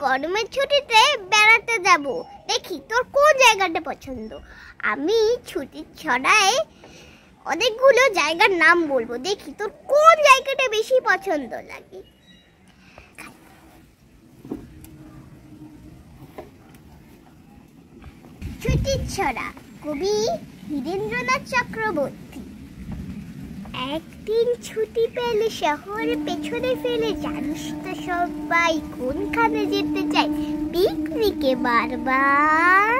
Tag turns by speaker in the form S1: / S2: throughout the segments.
S1: গরমের ছুটিতে বেড়াতে যাব, দেখি তোর কোন জায়গাটা পছন্দ। আমি ছুটির ছড়ায় অনেকগুলো জায়গার নাম বলবো, দেখি তোর কোন জায়গাটা বেশি পছন্দ লাগে। ছুটির ছড়া, কবি হীরেন্দ্রনাথ চক্রবর্তী। একদিন ছুটি পেলে শহরে পেছনে ফেলে, জানিস তো সবাই কোনখানে যেতে চাই? পিকনিকে বারবার।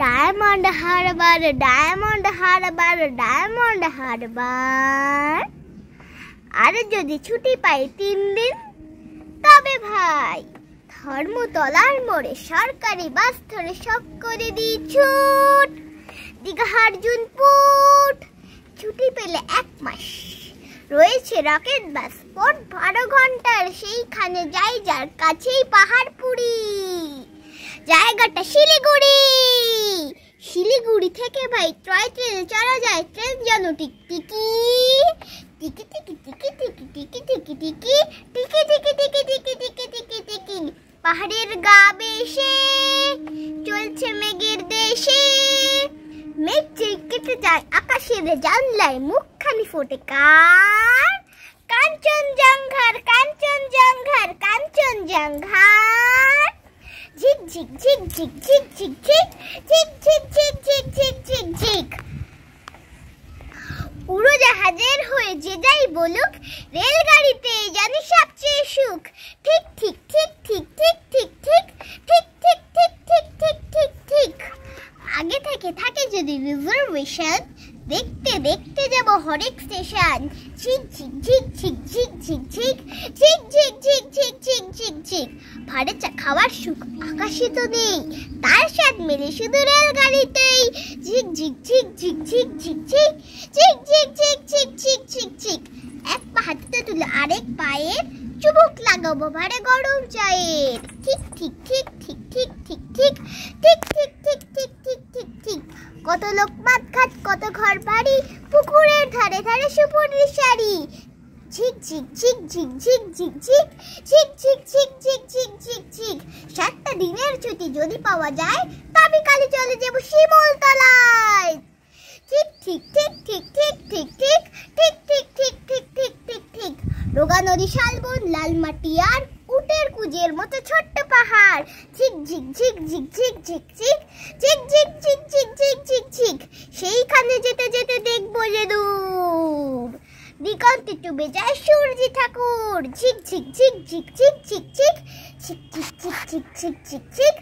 S1: ডায়মন্ড হারবার, ডায়মন্ড হারবার, ডায়মন্ড হারবার। আর যদি ছুটি পাই 3 দিন, তবে ভাই ধর্মতলার মোড়ে সরকারি বাস ধরে শখ করে দিই ছুট। দীঘা অর্জুনপুট। ছুটি পেলে 1 মাস রয়েছে রকেট বাস, 12 ঘন্টার, সেইখানে যাই যার কাছেই পাহাড়পুরি। জায়গাটা শিলিগুড়ি। শিলিগুড়ি থেকে ভাই টয় ট্রেনে চড়া যায়, ট্রেন যেন টিকটিকি টিকি টিকি টিকি টিকি টিকি টিকি টিকি টিকি টিকি টিকি টিকি টিকি টিকি টিকি। পাহাড়ের গা বেশে চলছে মেঘের দেশে, মেঘ কেটে যায় আকাশের জানলায়, মুখখানি ফোটে কার? কাঞ্চনজঙ্ঘার, কাঞ্চনজঙ্ঘার, কাঞ্চনজঙ্ঘার। ঝিক ঝিক ঝিক ঝিক ঝিক ঝিক ঝিক ঝিক ঝিক ঝিক ঝিক ঝিক ঝিক ঝিক। উড়োজাহাজের হয়ে যে যাই বলুক, রেলগাড়িতে জানি সবচেয়ে সুখ। ঠিক ঠিক ঠিক ঠিক ঠিক ঠিক ঠিক ঠিক ঠিক ঠিক ঠিক ঠিক ঠিক ঠিক। আগে থেকে থাকে যদি রিজার্ভেশন, দেখতে দেখতে যাব হরেক স্টেশন। ঝিক ঝিক ঝিক ঝিক ঝিক ঝিক ঝিক ঝিক ঝিক ঝিক ঝিক ঝিক ঝিক ঝিক। ভাড়ে চা খাওয়ার সুখ আকাশে তো নেই, তার স্বাদ মেলে শুধু রেলগাড়িতেই। ঝিক ঝিক ঝিক ঝিক ঝিক ঝিক ঝিক ঝিক ঝিক ঝিক ঝিক ঝিক ঝিক ঝিক। এক পা হাতে তুলে আরেক পায়ের, চুবুক লাগাবো ভাড়ে গরম চায়ের। ঠিক ঠিক ঠিক ঠিক ঠিক ঠিক ঠিক ঠিক ঠিক ঠিক ঠিক ঠিক ঠিক ঠিক। কত লোক মাছ খাট, কত ঘর বাড়ি, পুকুরের ধারে ধারে সুপুরির শাড়ি। ঝিক ঝিক ঝিক ঝিক ঝিক ঝিক ঝিক ঝিক ঝিক ঝিক ঝিক ঝিক ঝিক ঝিক। 7টা দিনের ছুটি যদি পাওয়া যায়, তবে কালি চলে যাবো শিমুলতলায়। ঠিক ঠিক ঠিক ঠিক ঠিক ঠিক ঠিক ঠিক ঠিক ঠিক ঠিক ঠিক ঠিক ঠিক। রোগা নদী, শালবন, লাল মাটি আর উটের কুজের মতো ছোট্ট পাহাড়। ঝিক ঝিক ঝিক ঝিক ঝিক ঝিক ঝিক ঝিক ঝিক ঝিক ঝিক ঝিক ঝিক ঝিক। সেইখানে যেতে যেতে দেখবো যে দূর দিগন্তে ডুবে যায় সূর্য ঠাকুর। ঝিক ঝিক ঝিক ঝিক ঝিক ঝিক ঝিক ঝিক ঝিক ঝিক ঝিক ঝিক ঝিক ঝিক